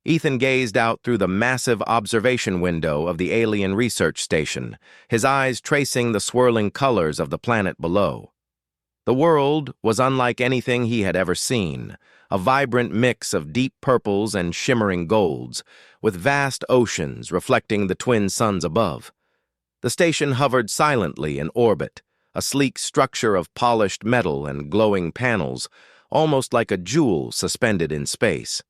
Ethan gazed out through the massive observation window of the alien research station, his eyes tracing the swirling colors of the planet below. The world was unlike anything he had ever seen, a vibrant mix of deep purples and shimmering golds, with vast oceans reflecting the twin suns above. The station hovered silently in orbit, a sleek structure of polished metal and glowing panels, almost like a jewel suspended in space.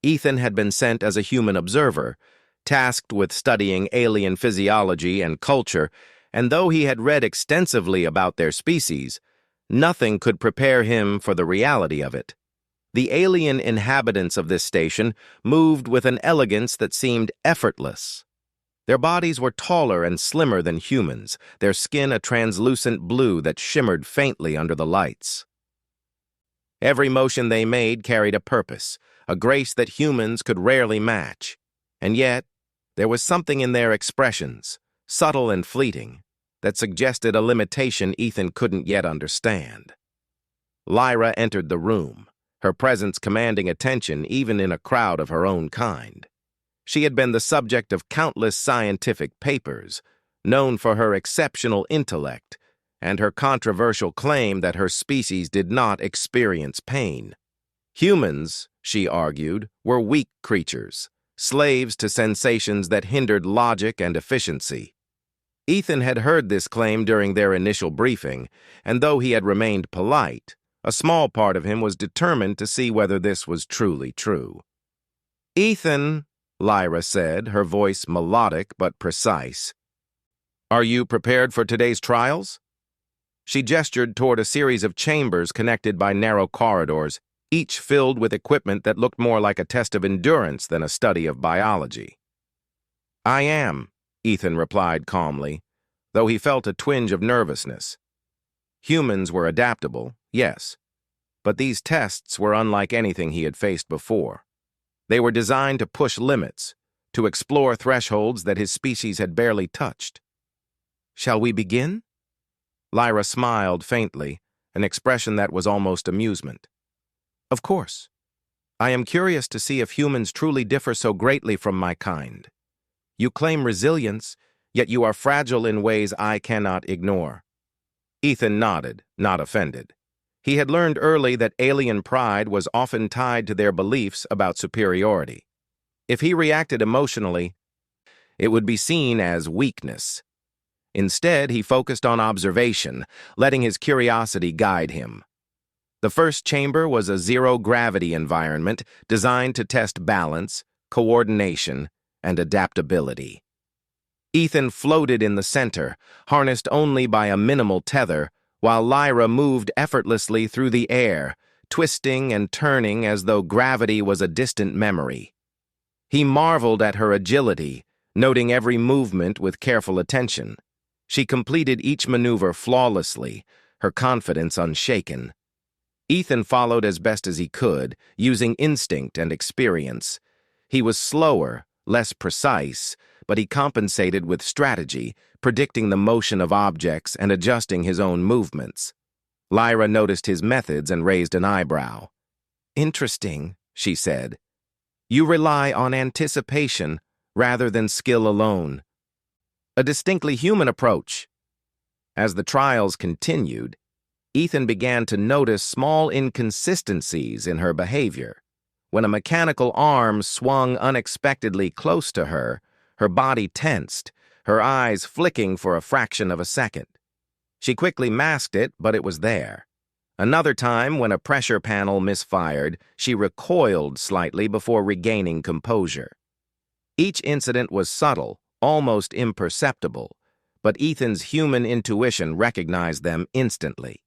Ethan had been sent as a human observer, tasked with studying alien physiology and culture, and though he had read extensively about their species, nothing could prepare him for the reality of it. The alien inhabitants of this station moved with an elegance that seemed effortless. Their bodies were taller and slimmer than humans, their skin a translucent blue that shimmered faintly under the lights. Every motion they made carried a purpose, a grace that humans could rarely match. And yet, there was something in their expressions, subtle and fleeting, that suggested a limitation Ethan couldn't yet understand. Lyra entered the room, her presence commanding attention even in a crowd of her own kind. She had been the subject of countless scientific papers, known for her exceptional intellect, and her controversial claim that her species did not experience pain. Humans, she argued, were weak creatures, slaves to sensations that hindered logic and efficiency. Ethan had heard this claim during their initial briefing, and though he had remained polite, a small part of him was determined to see whether this was truly true. "Ethan," Lyra said, her voice melodic but precise, "are you prepared for today's trials?" She gestured toward a series of chambers connected by narrow corridors, each filled with equipment that looked more like a test of endurance than a study of biology. "I am," Ethan replied calmly, though he felt a twinge of nervousness. Humans were adaptable, yes, but these tests were unlike anything he had faced before. They were designed to push limits, to explore thresholds that his species had barely touched. "Shall we begin?" Lyra smiled faintly, an expression that was almost amusement. "Of course. I am curious to see if humans truly differ so greatly from my kind. You claim resilience, yet you are fragile in ways I cannot ignore." Ethan nodded, not offended. He had learned early that alien pride was often tied to their beliefs about superiority. If he reacted emotionally, it would be seen as weakness. Instead, he focused on observation, letting his curiosity guide him. The first chamber was a zero-gravity environment designed to test balance, coordination, and adaptability. Ethan floated in the center, harnessed only by a minimal tether, while Lyra moved effortlessly through the air, twisting and turning as though gravity was a distant memory. He marveled at her agility, noting every movement with careful attention. She completed each maneuver flawlessly, her confidence unshaken. Ethan followed as best as he could, using instinct and experience. He was slower, less precise, but he compensated with strategy, predicting the motion of objects and adjusting his own movements. Lyra noticed his methods and raised an eyebrow. "Interesting," she said. "You rely on anticipation rather than skill alone. A distinctly human approach." As the trials continued, Ethan began to notice small inconsistencies in her behavior. When a mechanical arm swung unexpectedly close to her, her body tensed, her eyes flicking for a fraction of a second. She quickly masked it, but it was there. Another time, when a pressure panel misfired, she recoiled slightly before regaining composure. Each incident was subtle, almost imperceptible, but Ethan's human intuition recognized them instantly.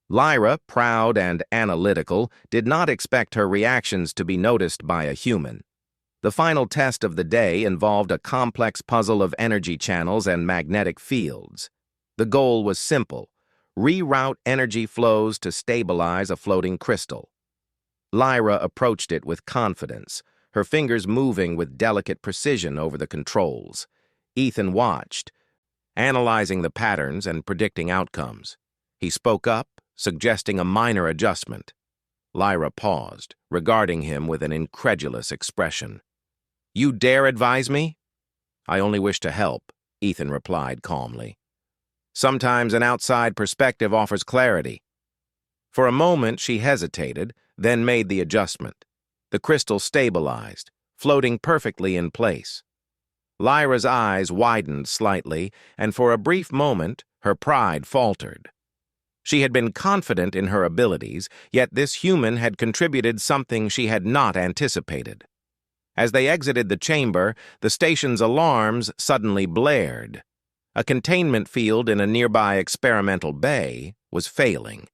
Lyra, proud and analytical, did not expect her reactions to be noticed by a human. The final test of the day involved a complex puzzle of energy channels and magnetic fields. The goal was simple: reroute energy flows to stabilize a floating crystal. Lyra approached it with confidence, her fingers moving with delicate precision over the controls. Ethan watched, analyzing the patterns and predicting outcomes. He spoke up, suggesting a minor adjustment. Lyra paused, regarding him with an incredulous expression. "You dare advise me?" "I only wish to help," Ethan replied calmly. "Sometimes an outside perspective offers clarity." For a moment she hesitated, then made the adjustment. The crystal stabilized, floating perfectly in place. Lyra's eyes widened slightly, and for a brief moment her pride faltered. She had been confident in her abilities, yet this human had contributed something she had not anticipated. As they exited the chamber, the station's alarms suddenly blared. A containment field in a nearby experimental bay was failing.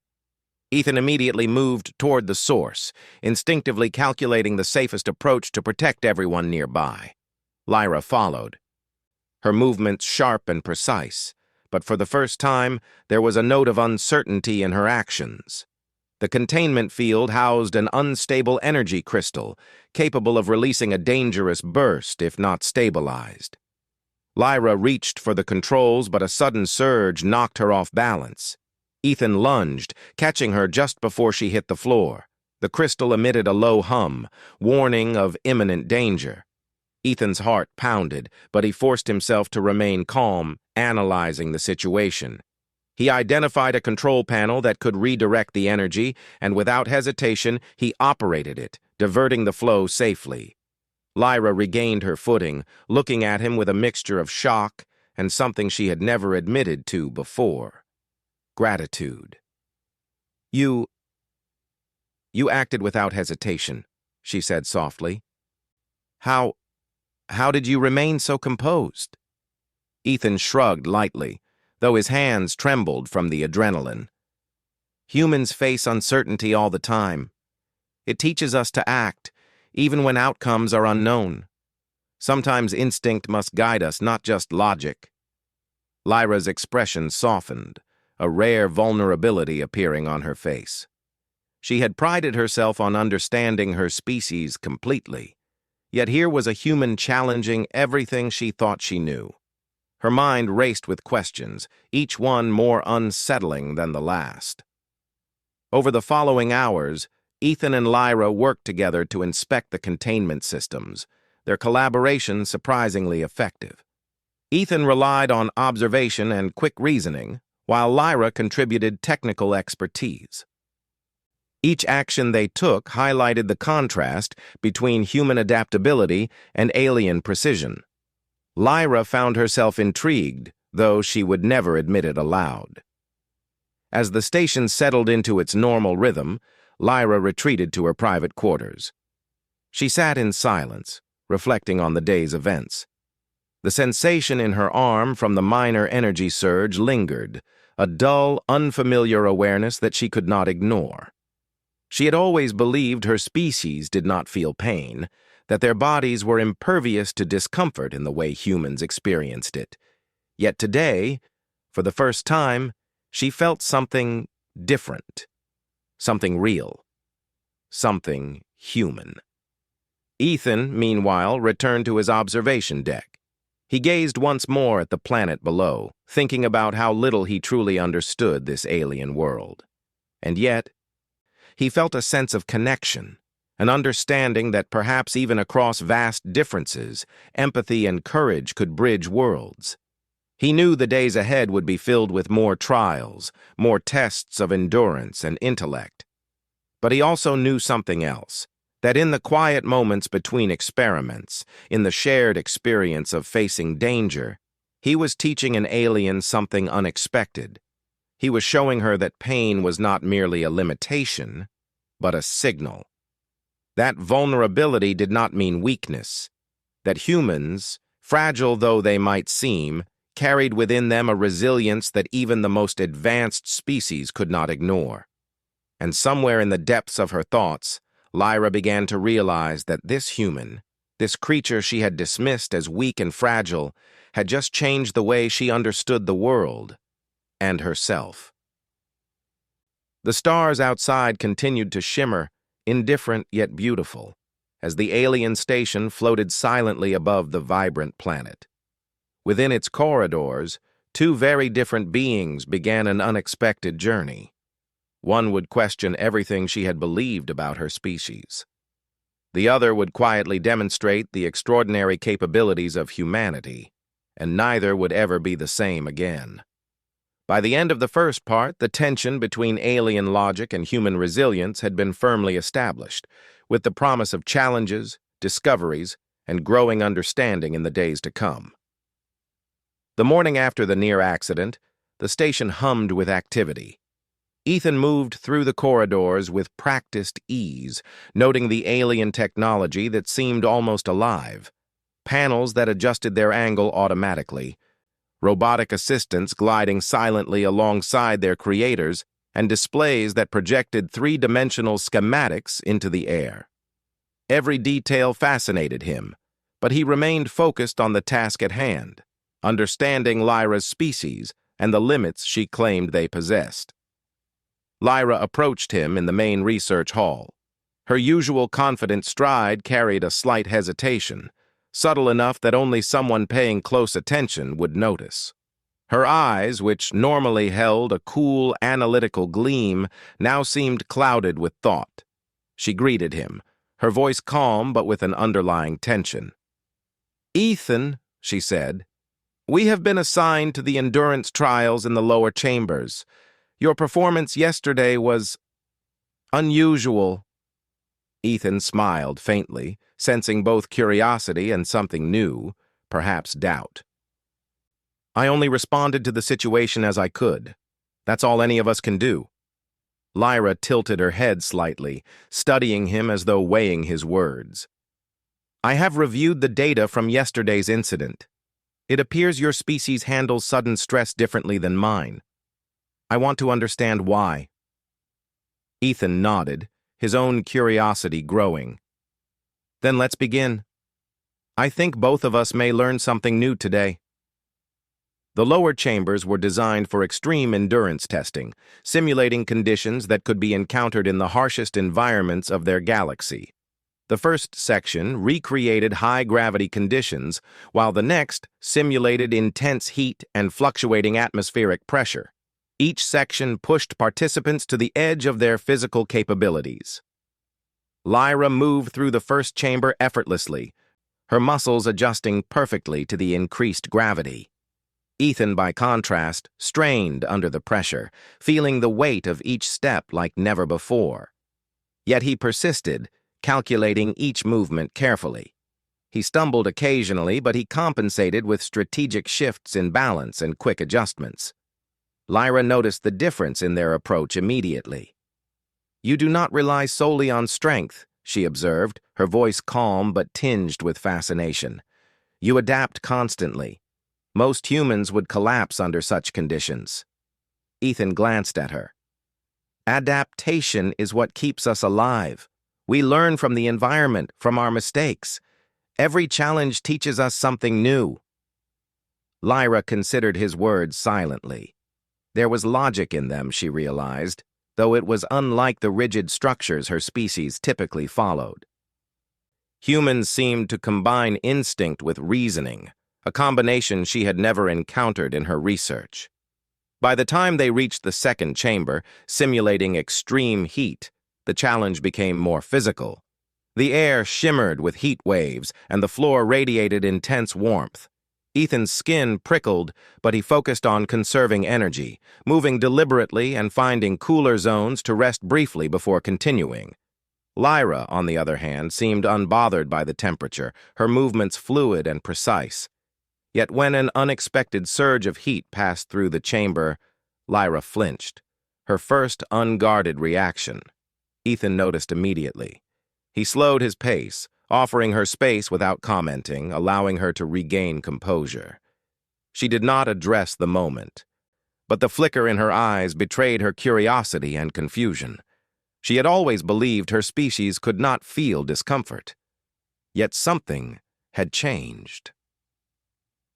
Ethan immediately moved toward the source, instinctively calculating the safest approach to protect everyone nearby. Lyra followed, her movements sharp and precise, but for the first time there was a note of uncertainty in her actions. The containment field housed an unstable energy crystal, capable of releasing a dangerous burst if not stabilized. Lyra reached for the controls, but a sudden surge knocked her off balance. Ethan lunged, catching her just before she hit the floor. The crystal emitted a low hum, warning of imminent danger. Ethan's heart pounded, but he forced himself to remain calm, analyzing the situation. He identified a control panel that could redirect the energy, and without hesitation, he operated it, diverting the flow safely. Lyra regained her footing, looking at him with a mixture of shock and something she had never admitted to before: gratitude. You acted without hesitation," she said softly. How did you remain so composed?" Ethan shrugged lightly, though his hands trembled from the adrenaline. "Humans face uncertainty all the time. It teaches us to act, even when outcomes are unknown. Sometimes instinct must guide us, not just logic." Lyra's expression softened, a rare vulnerability appearing on her face. She had prided herself on understanding her species completely, yet here was a human challenging everything she thought she knew. Her mind raced with questions, each one more unsettling than the last. Over the following hours, Ethan and Lyra worked together to inspect the containment systems, their collaboration surprisingly effective. Ethan relied on observation and quick reasoning, while Lyra contributed technical expertise. Each action they took highlighted the contrast between human adaptability and alien precision. Lyra found herself intrigued, though she would never admit it aloud. As the station settled into its normal rhythm, Lyra retreated to her private quarters. She sat in silence, reflecting on the day's events. The sensation in her arm from the minor energy surge lingered, a dull, unfamiliar awareness that she could not ignore. She had always believed her species did not feel pain, that their bodies were impervious to discomfort in the way humans experienced it. Yet today, for the first time, she felt something different, something real, something human. Ethan, meanwhile, returned to his observation deck. He gazed once more at the planet below, thinking about how little he truly understood this alien world. And yet, he felt a sense of connection, an understanding that perhaps even across vast differences, empathy and courage could bridge worlds. He knew the days ahead would be filled with more trials, more tests of endurance and intellect. But he also knew something else, that in the quiet moments between experiments, in the shared experience of facing danger, he was teaching an alien something unexpected. He was showing her that pain was not merely a limitation, but a signal. That vulnerability did not mean weakness, that humans, fragile though they might seem, carried within them a resilience that even the most advanced species could not ignore. And somewhere in the depths of her thoughts, Lyra began to realize that this human, this creature she had dismissed as weak and fragile, had just changed the way she understood the world and herself. The stars outside continued to shimmer, indifferent yet beautiful, as the alien station floated silently above the vibrant planet. Within its corridors, two very different beings began an unexpected journey. One would question everything she had believed about her species. The other would quietly demonstrate the extraordinary capabilities of humanity, and neither would ever be the same again. By the end of the first part, the tension between alien logic and human resilience had been firmly established, with the promise of challenges, discoveries, and growing understanding in the days to come. The morning after the near accident, the station hummed with activity. Ethan moved through the corridors with practiced ease, noting the alien technology that seemed almost alive. Panels that adjusted their angle automatically, robotic assistants gliding silently alongside their creators, and displays that projected three-dimensional schematics into the air. Every detail fascinated him, but he remained focused on the task at hand, understanding Lyra's species and the limits she claimed they possessed. Lyra approached him in the main research hall. Her usual confident stride carried a slight hesitation, subtle enough that only someone paying close attention would notice. Her eyes, which normally held a cool, analytical gleam, now seemed clouded with thought. She greeted him, her voice calm but with an underlying tension. "Ethan," she said, "we have been assigned to the endurance trials in the lower chambers. Your performance yesterday was unusual." Ethan smiled faintly, sensing both curiosity and something new, perhaps doubt. "I only responded to the situation as I could. That's all any of us can do." Lyra tilted her head slightly, studying him as though weighing his words. "I have reviewed the data from yesterday's incident. It appears your species handles sudden stress differently than mine. I want to understand why." Ethan nodded, his own curiosity growing. "Then let's begin. I think both of us may learn something new today." The lower chambers were designed for extreme endurance testing, simulating conditions that could be encountered in the harshest environments of their galaxy. The first section recreated high-gravity conditions, while the next simulated intense heat and fluctuating atmospheric pressure. Each section pushed participants to the edge of their physical capabilities. Lyra moved through the first chamber effortlessly, her muscles adjusting perfectly to the increased gravity. Ethan, by contrast, strained under the pressure, feeling the weight of each step like never before. Yet he persisted, calculating each movement carefully. He stumbled occasionally, but he compensated with strategic shifts in balance and quick adjustments. Lyra noticed the difference in their approach immediately. "You do not rely solely on strength," she observed, her voice calm but tinged with fascination. "You adapt constantly. Most humans would collapse under such conditions." Ethan glanced at her. "Adaptation is what keeps us alive. We learn from the environment, from our mistakes. Every challenge teaches us something new." Lyra considered his words silently. There was logic in them, she realized, though it was unlike the rigid structures her species typically followed. Humans seemed to combine instinct with reasoning, a combination she had never encountered in her research. By the time they reached the second chamber, simulating extreme heat, the challenge became more physical. The air shimmered with heat waves, and the floor radiated intense warmth. Ethan's skin prickled, but he focused on conserving energy, moving deliberately and finding cooler zones to rest briefly before continuing. Lyra, on the other hand, seemed unbothered by the temperature, her movements fluid and precise. Yet when an unexpected surge of heat passed through the chamber, Lyra flinched, her first unguarded reaction. Ethan noticed immediately. He slowed his pace, offering her space without commenting, allowing her to regain composure. She did not address the moment, but the flicker in her eyes betrayed her curiosity and confusion. She had always believed her species could not feel discomfort. Yet something had changed.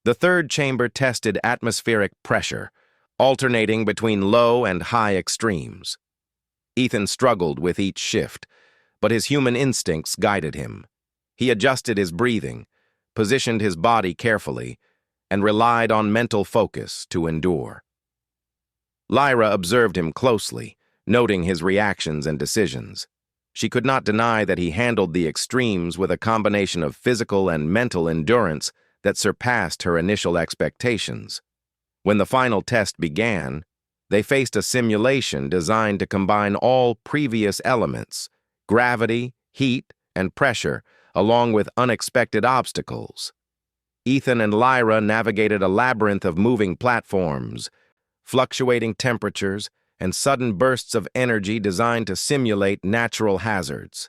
The third chamber tested atmospheric pressure, alternating between low and high extremes. Ethan struggled with each shift, but his human instincts guided him. He adjusted his breathing, positioned his body carefully, and relied on mental focus to endure. Lyra observed him closely, noting his reactions and decisions. She could not deny that he handled the extremes with a combination of physical and mental endurance that surpassed her initial expectations. When the final test began, they faced a simulation designed to combine all previous elements, gravity, heat, and pressure, along with unexpected obstacles. Ethan and Lyra navigated a labyrinth of moving platforms, fluctuating temperatures, and sudden bursts of energy designed to simulate natural hazards.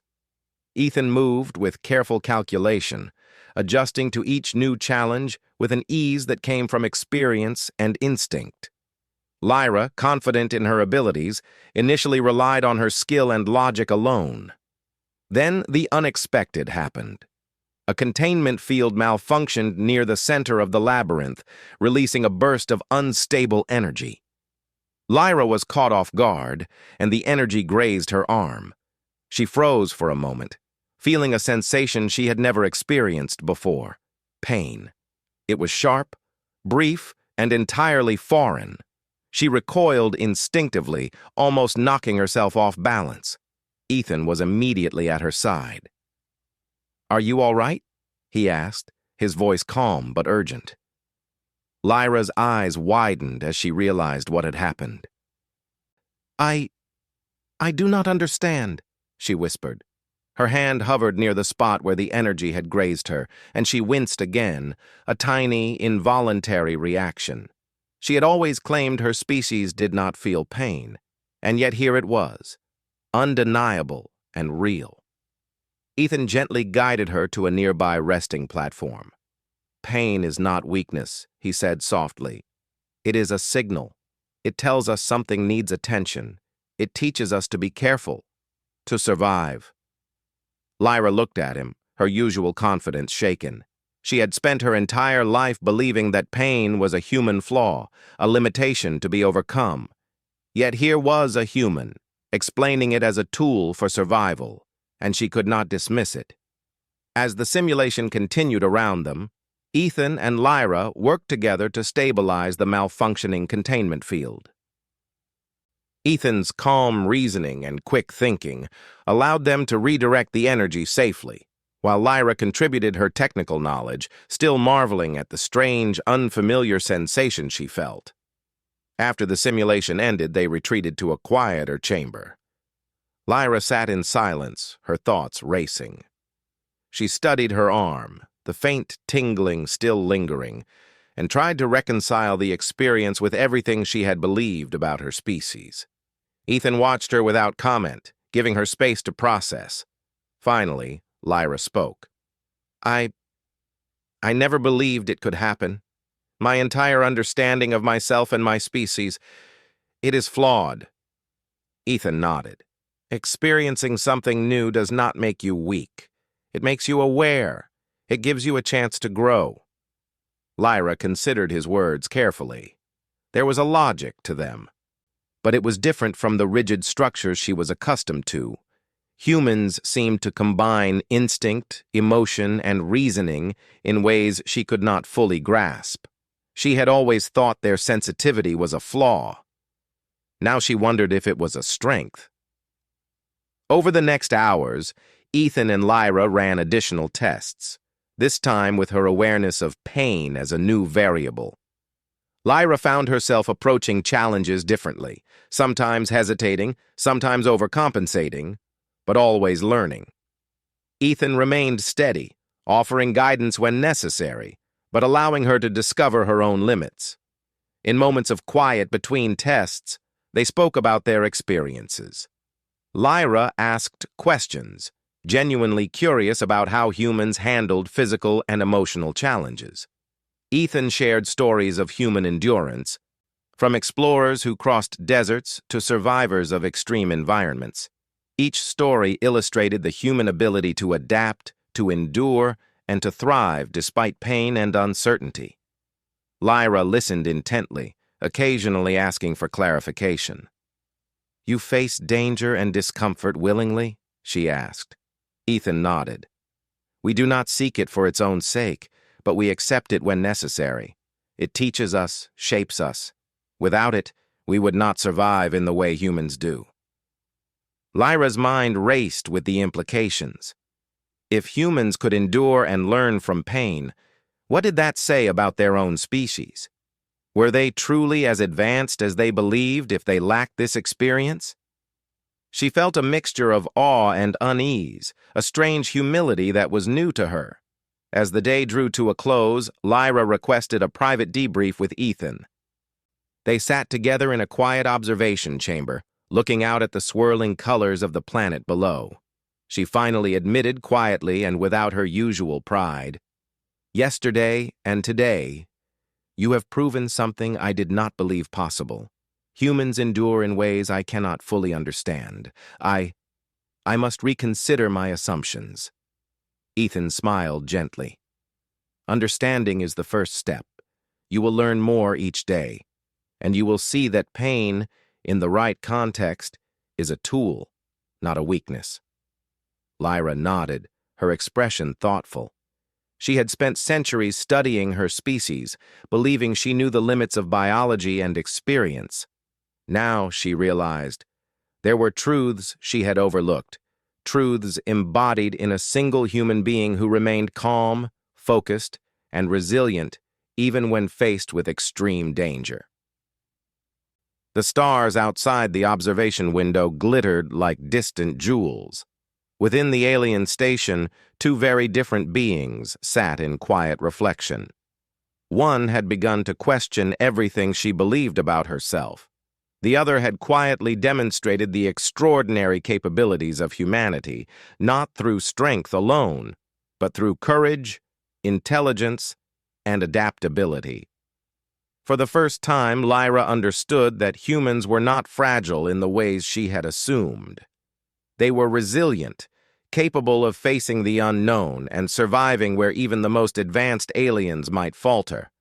Ethan moved with careful calculation, adjusting to each new challenge with an ease that came from experience and instinct. Lyra, confident in her abilities, initially relied on her skill and logic alone. Then the unexpected happened. A containment field malfunctioned near the center of the labyrinth, releasing a burst of unstable energy. Lyra was caught off guard, and the energy grazed her arm. She froze for a moment, feeling a sensation she had never experienced before: pain. It was sharp, brief, and entirely foreign. She recoiled instinctively, almost knocking herself off balance. Ethan was immediately at her side. "Are you all right?" he asked, his voice calm but urgent. Lyra's eyes widened as she realized what had happened. I do not understand," she whispered. Her hand hovered near the spot where the energy had grazed her, and she winced again, a tiny, involuntary reaction. She had always claimed her species did not feel pain, and yet here it was, undeniable and real. Ethan gently guided her to a nearby resting platform. "Pain is not weakness," he said softly. "It is a signal. It tells us something needs attention. It teaches us to be careful, to survive." Lyra looked at him, her usual confidence shaken. She had spent her entire life believing that pain was a human flaw, a limitation to be overcome. Yet here was a human, explaining it as a tool for survival, and she could not dismiss it. As the simulation continued around them, Ethan and Lyra worked together to stabilize the malfunctioning containment field. Ethan's calm reasoning and quick thinking allowed them to redirect the energy safely, while Lyra contributed her technical knowledge, still marveling at the strange, unfamiliar sensation she felt. After the simulation ended, they retreated to a quieter chamber. Lyra sat in silence, her thoughts racing. She studied her arm, the faint tingling still lingering, and tried to reconcile the experience with everything she had believed about her species. Ethan watched her without comment, giving her space to process. Finally, Lyra spoke. I never believed it could happen. My entire understanding of myself and my species, it is flawed." Ethan nodded. "Experiencing something new does not make you weak. It makes you aware. It gives you a chance to grow." Lyra considered his words carefully. There was a logic to them, but it was different from the rigid structures she was accustomed to. Humans seemed to combine instinct, emotion, and reasoning in ways she could not fully grasp. She had always thought their sensitivity was a flaw. Now she wondered if it was a strength. Over the next hours, Ethan and Lyra ran additional tests, this time with her awareness of pain as a new variable. Lyra found herself approaching challenges differently, sometimes hesitating, sometimes overcompensating, but always learning. Ethan remained steady, offering guidance when necessary, but allowing her to discover her own limits. In moments of quiet between tests, they spoke about their experiences. Lyra asked questions, genuinely curious about how humans handled physical and emotional challenges. Ethan shared stories of human endurance, from explorers who crossed deserts to survivors of extreme environments. Each story illustrated the human ability to adapt, to endure, and to thrive despite pain and uncertainty. Lyra listened intently, occasionally asking for clarification. "You face danger and discomfort willingly?" she asked. Ethan nodded. "We do not seek it for its own sake, but we accept it when necessary. It teaches us, shapes us. Without it, we would not survive in the way humans do." Lyra's mind raced with the implications. If humans could endure and learn from pain, what did that say about their own species? Were they truly as advanced as they believed if they lacked this experience? She felt a mixture of awe and unease, a strange humility that was new to her. As the day drew to a close, Lyra requested a private debrief with Ethan. They sat together in a quiet observation chamber, looking out at the swirling colors of the planet below. She finally admitted quietly and without her usual pride, "Yesterday and today, you have proven something I did not believe possible. Humans endure in ways I cannot fully understand. I must reconsider my assumptions." Ethan smiled gently. "Understanding is the first step. You will learn more each day, and you will see that pain, in the right context, is a tool, not a weakness." Lyra nodded, her expression thoughtful. She had spent centuries studying her species, believing she knew the limits of biology and experience. Now, she realized, there were truths she had overlooked, truths embodied in a single human being who remained calm, focused, and resilient even when faced with extreme danger. The stars outside the observation window glittered like distant jewels. Within the alien station, two very different beings sat in quiet reflection. One had begun to question everything she believed about herself. The other had quietly demonstrated the extraordinary capabilities of humanity, not through strength alone, but through courage, intelligence, and adaptability. For the first time, Lyra understood that humans were not fragile in the ways she had assumed. They were resilient, capable of facing the unknown and surviving where even the most advanced aliens might falter.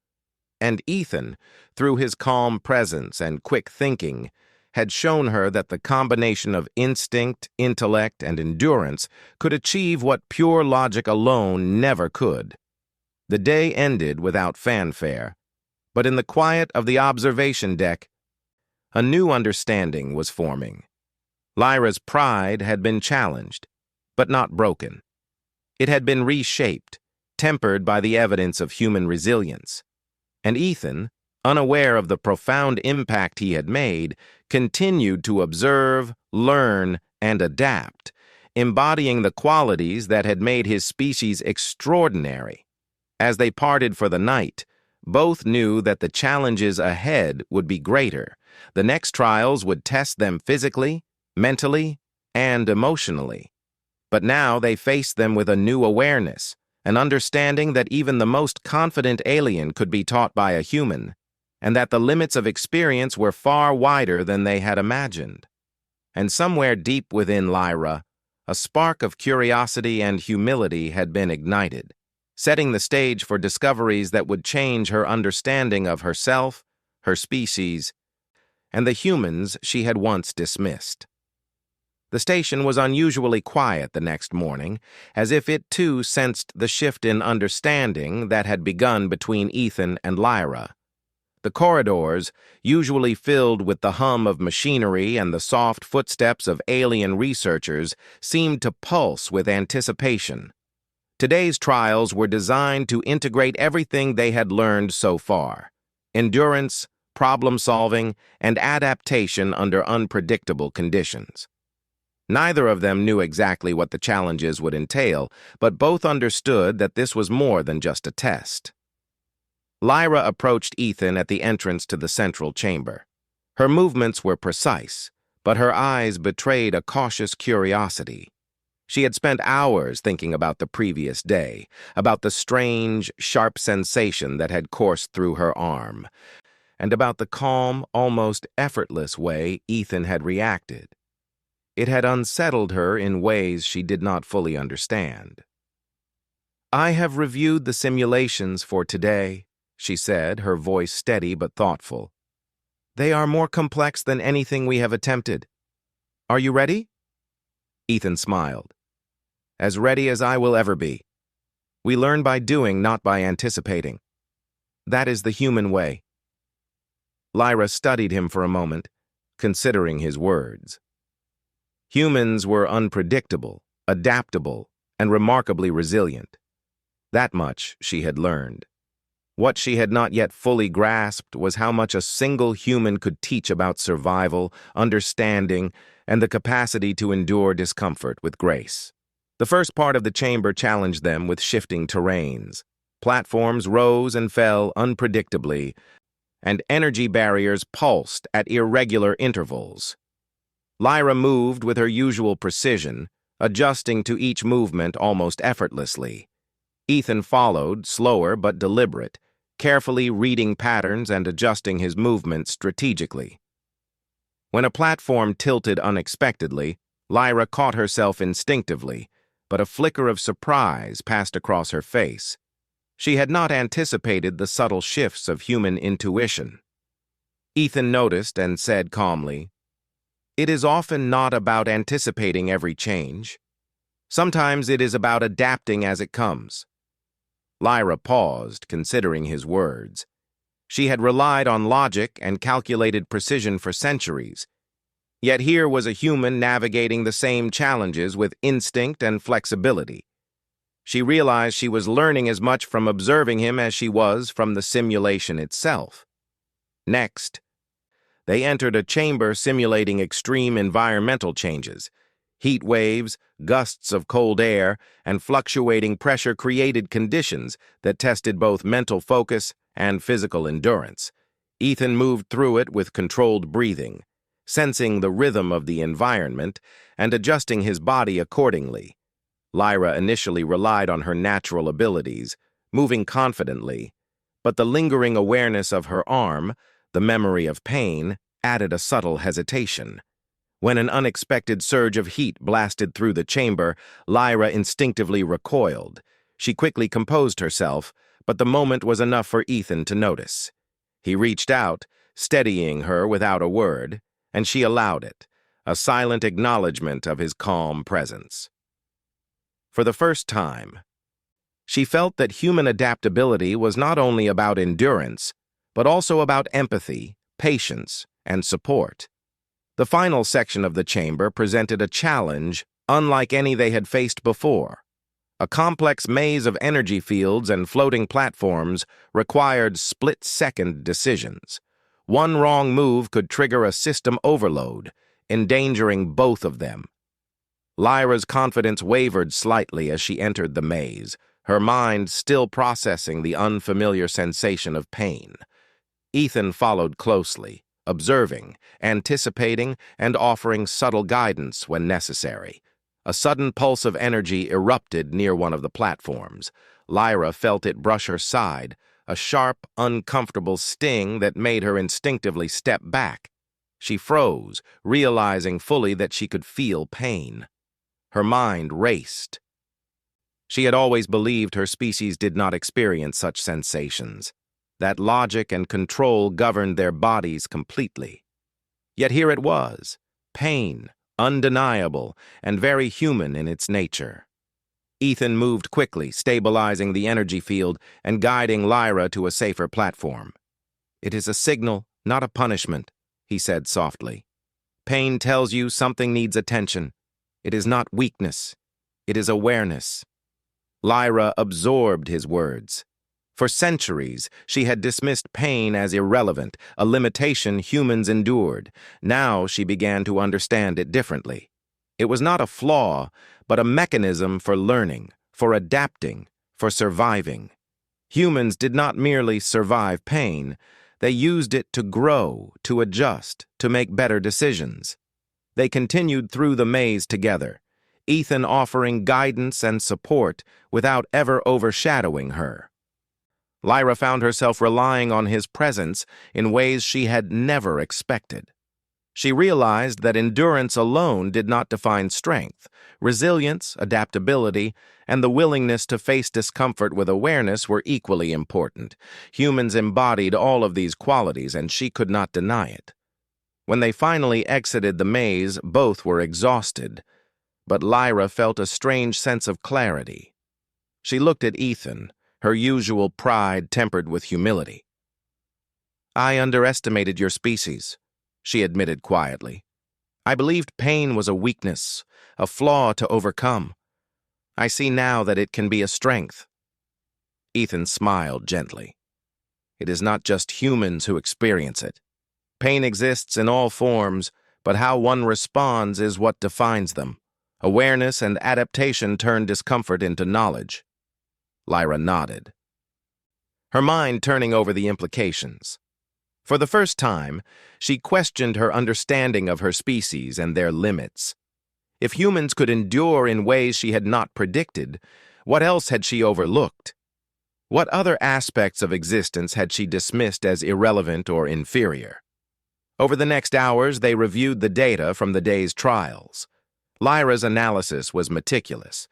And Ethan, through his calm presence and quick thinking, had shown her that the combination of instinct, intellect, and endurance could achieve what pure logic alone never could. The day ended without fanfare, but in the quiet of the observation deck, a new understanding was forming. Lyra's pride had been challenged, but not broken. It had been reshaped, tempered by the evidence of human resilience. And Ethan, unaware of the profound impact he had made, continued to observe, learn, and adapt, embodying the qualities that had made his species extraordinary. As they parted for the night, both knew that the challenges ahead would be greater. The next trials would test them physically, mentally, and emotionally. But now they faced them with a new awareness, an understanding that even the most confident alien could be taught by a human, and that the limits of experience were far wider than they had imagined. And somewhere deep within Lyra, a spark of curiosity and humility had been ignited, setting the stage for discoveries that would change her understanding of herself, her species, and the humans she had once dismissed. The station was unusually quiet the next morning, as if it too sensed the shift in understanding that had begun between Ethan and Lyra. The corridors, usually filled with the hum of machinery and the soft footsteps of alien researchers, seemed to pulse with anticipation. Today's trials were designed to integrate everything they had learned so far: endurance, problem-solving, and adaptation under unpredictable conditions. Neither of them knew exactly what the challenges would entail, but both understood that this was more than just a test. Lyra approached Ethan at the entrance to the central chamber. Her movements were precise, but her eyes betrayed a cautious curiosity. She had spent hours thinking about the previous day, about the strange, sharp sensation that had coursed through her arm, and about the calm, almost effortless way Ethan had reacted. It had unsettled her in ways she did not fully understand. "I have reviewed the simulations for today," she said, her voice steady but thoughtful. "They are more complex than anything we have attempted. Are you ready?" Ethan smiled. "As ready as I will ever be. We learn by doing, not by anticipating. That is the human way." Lyra studied him for a moment, considering his words. Humans were unpredictable, adaptable, and remarkably resilient. That much she had learned. What she had not yet fully grasped was how much a single human could teach about survival, understanding, and the capacity to endure discomfort with grace. The first part of the chamber challenged them with shifting terrains. Platforms rose and fell unpredictably, and energy barriers pulsed at irregular intervals. Lyra moved with her usual precision, adjusting to each movement almost effortlessly. Ethan followed, slower but deliberate, carefully reading patterns and adjusting his movements strategically. When a platform tilted unexpectedly, Lyra caught herself instinctively, but a flicker of surprise passed across her face. She had not anticipated the subtle shifts of human intuition. Ethan noticed and said calmly, "It is often not about anticipating every change. Sometimes it is about adapting as it comes." Lyra paused, considering his words. She had relied on logic and calculated precision for centuries. Yet here was a human navigating the same challenges with instinct and flexibility. She realized she was learning as much from observing him as she was from the simulation itself. Next, they entered a chamber simulating extreme environmental changes. Heat waves, gusts of cold air, and fluctuating pressure created conditions that tested both mental focus and physical endurance. Ethan moved through it with controlled breathing, sensing the rhythm of the environment and adjusting his body accordingly. Lyra initially relied on her natural abilities, moving confidently, but the lingering awareness of her arm, the memory of pain, added a subtle hesitation. When an unexpected surge of heat blasted through the chamber, Lyra instinctively recoiled. She quickly composed herself, but the moment was enough for Ethan to notice. He reached out, steadying her without a word, and she allowed it, a silent acknowledgement of his calm presence. For the first time, she felt that human adaptability was not only about endurance, but also about empathy, patience, and support. The final section of the chamber presented a challenge unlike any they had faced before. A complex maze of energy fields and floating platforms required split-second decisions. One wrong move could trigger a system overload, endangering both of them. Lyra's confidence wavered slightly as she entered the maze, her mind still processing the unfamiliar sensation of pain. Ethan followed closely, observing, anticipating, and offering subtle guidance when necessary. A sudden pulse of energy erupted near one of the platforms. Lyra felt it brush her side, a sharp, uncomfortable sting that made her instinctively step back. She froze, realizing fully that she could feel pain. Her mind raced. She had always believed her species did not experience such sensations, that logic and control governed their bodies completely. Yet here it was, pain, undeniable, and very human in its nature. Ethan moved quickly, stabilizing the energy field and guiding Lyra to a safer platform. "It is a signal, not a punishment," he said softly. "Pain tells you something needs attention. It is not weakness. It is awareness." Lyra absorbed his words. For centuries, she had dismissed pain as irrelevant, a limitation humans endured. Now she began to understand it differently. It was not a flaw, but a mechanism for learning, for adapting, for surviving. Humans did not merely survive pain, they used it to grow, to adjust, to make better decisions. They continued through the maze together, Ethan offering guidance and support without ever overshadowing her. Lyra found herself relying on his presence in ways she had never expected. She realized that endurance alone did not define strength. Resilience, adaptability, and the willingness to face discomfort with awareness were equally important. Humans embodied all of these qualities, and she could not deny it. When they finally exited the maze, both were exhausted, but Lyra felt a strange sense of clarity. She looked at Ethan, her usual pride tempered with humility. "I underestimated your species," she admitted quietly. I believed pain was a weakness, a flaw to overcome. I see now that it can be a strength." Ethan smiled gently. "It is not just humans who experience it. Pain exists in all forms, but how one responds is what defines them. Awareness and adaptation turn discomfort into knowledge." Lyra nodded, her mind turning over the implications. For the first time, she questioned her understanding of her species and their limits. If humans could endure in ways she had not predicted, what else had she overlooked? What other aspects of existence had she dismissed as irrelevant or inferior? Over the next hours, they reviewed the data from the day's trials. Lyra's analysis was meticulous,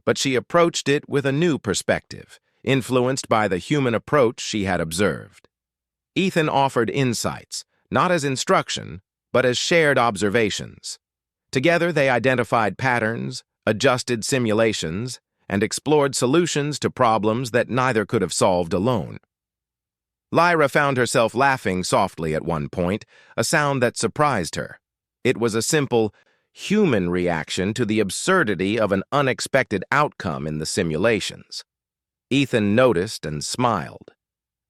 but she approached it with a new perspective, influenced by the human approach she had observed. Ethan offered insights, not as instruction, but as shared observations. Together, they identified patterns, adjusted simulations, and explored solutions to problems that neither could have solved alone. Lyra found herself laughing softly at one point, a sound that surprised her. It was a simple, human reaction to the absurdity of an unexpected outcome in the simulations. Ethan noticed and smiled.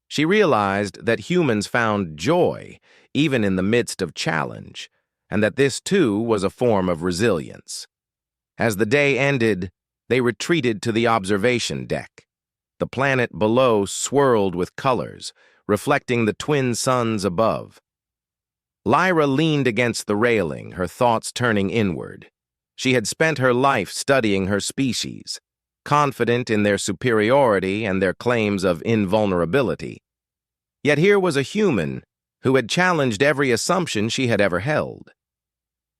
She realized that humans found joy even in the midst of challenge, and that this too was a form of resilience. As the day ended, they retreated to the observation deck. The planet below swirled with colors, reflecting the twin suns above. Lyra leaned against the railing, her thoughts turning inward. She had spent her life studying her species, confident in their superiority and their claims of invulnerability. Yet here was a human who had challenged every assumption she had ever held.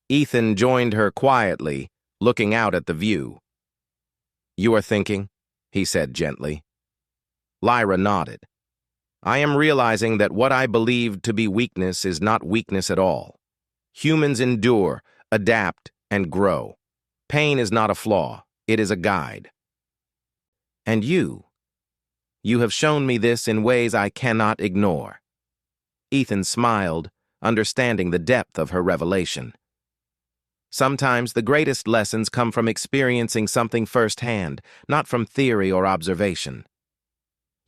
Ethan joined her quietly, looking out at the view. "You are thinking?" he said gently. Lyra nodded. "I am realizing that what I believed to be weakness is not weakness at all. Humans endure, adapt, and grow. Pain is not a flaw, it is a guide. And you have shown me this in ways I cannot ignore." Ethan smiled, understanding the depth of her revelation. "Sometimes the greatest lessons come from experiencing something firsthand, not from theory or observation.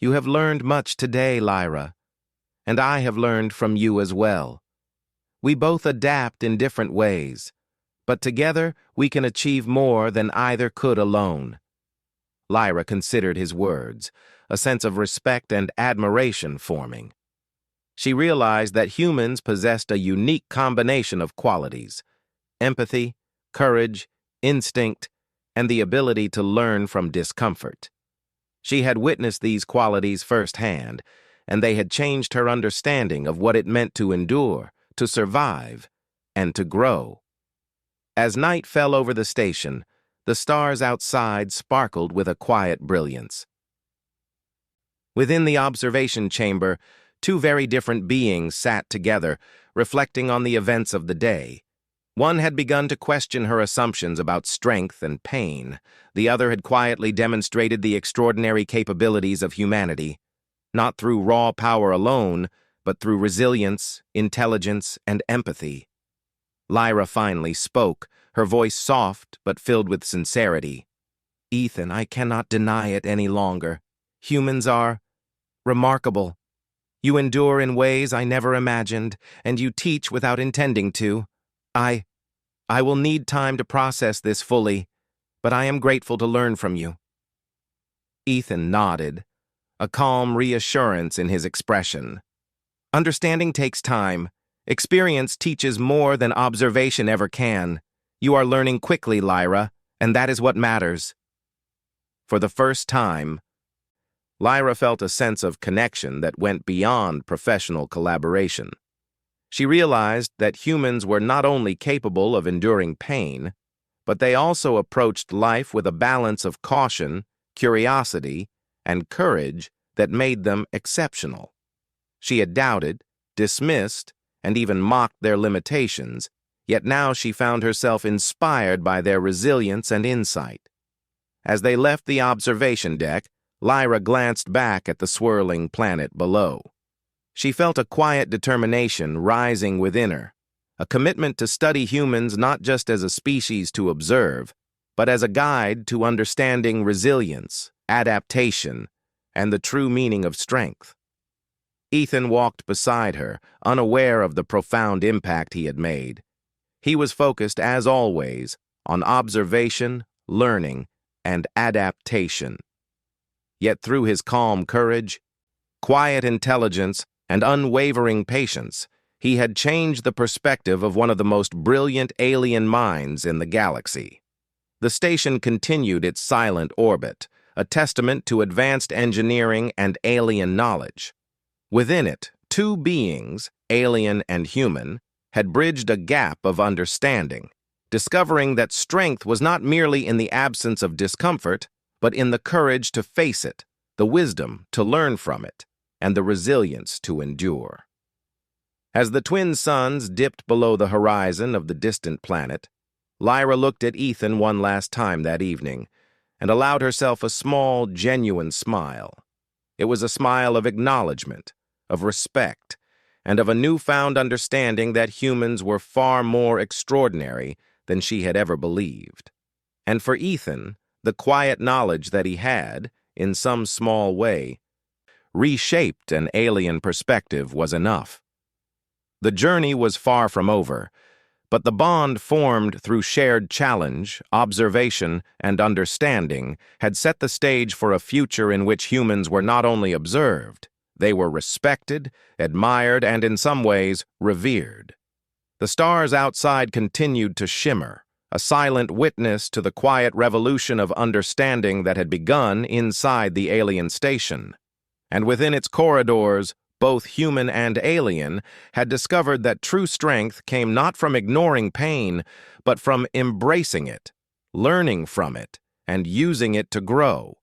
You have learned much today, Lyra, and I have learned from you as well. We both adapt in different ways, but together we can achieve more than either could alone." Lyra considered his words, a sense of respect and admiration forming. She realized that humans possessed a unique combination of qualities: empathy, courage, instinct, and the ability to learn from discomfort. She had witnessed these qualities firsthand, and they had changed her understanding of what it meant to endure, to survive, and to grow. As night fell over the station, the stars outside sparkled with a quiet brilliance. Within the observation chamber, two very different beings sat together, reflecting on the events of the day. One had begun to question her assumptions about strength and pain. The other had quietly demonstrated the extraordinary capabilities of humanity, not through raw power alone, but through resilience, intelligence, and empathy. Lyra finally spoke, her voice soft but filled with sincerity. "Ethan, I cannot deny it any longer. Humans are remarkable. You endure in ways I never imagined, and you teach without intending to. I will need time to process this fully, but I am grateful to learn from you." Ethan nodded, a calm reassurance in his expression. "Understanding takes time. Experience teaches more than observation ever can. You are learning quickly, Lyra, and that is what matters." For the first time, Lyra felt a sense of connection that went beyond professional collaboration. She realized that humans were not only capable of enduring pain, but they also approached life with a balance of caution, curiosity, and courage that made them exceptional. She had doubted, dismissed, and even mocked their limitations, yet now she found herself inspired by their resilience and insight. As they left the observation deck, Lyra glanced back at the swirling planet below. She felt a quiet determination rising within her, a commitment to study humans not just as a species to observe, but as a guide to understanding resilience, adaptation, and the true meaning of strength. Ethan walked beside her, unaware of the profound impact he had made. He was focused, as always, on observation, learning, and adaptation. Yet through his calm courage, quiet intelligence, and unwavering patience, he had changed the perspective of one of the most brilliant alien minds in the galaxy. The station continued its silent orbit, a testament to advanced engineering and alien knowledge. Within it, two beings, alien and human, had bridged a gap of understanding, discovering that strength was not merely in the absence of discomfort, but in the courage to face it, the wisdom to learn from it, and the resilience to endure. As the twin suns dipped below the horizon of the distant planet, Lyra looked at Ethan one last time that evening and allowed herself a small, genuine smile. It was a smile of acknowledgement, of respect, and of a newfound understanding that humans were far more extraordinary than she had ever believed. And for Ethan, the quiet knowledge that he had, in some small way, reshaped an alien perspective was enough. The journey was far from over, but the bond formed through shared challenge, observation, and understanding had set the stage for a future in which humans were not only observed, they were respected, admired, and in some ways, revered. The stars outside continued to shimmer, a silent witness to the quiet revolution of understanding that had begun inside the alien station. And within its corridors, both human and alien had discovered that true strength came not from ignoring pain, but from embracing it, learning from it, and using it to grow.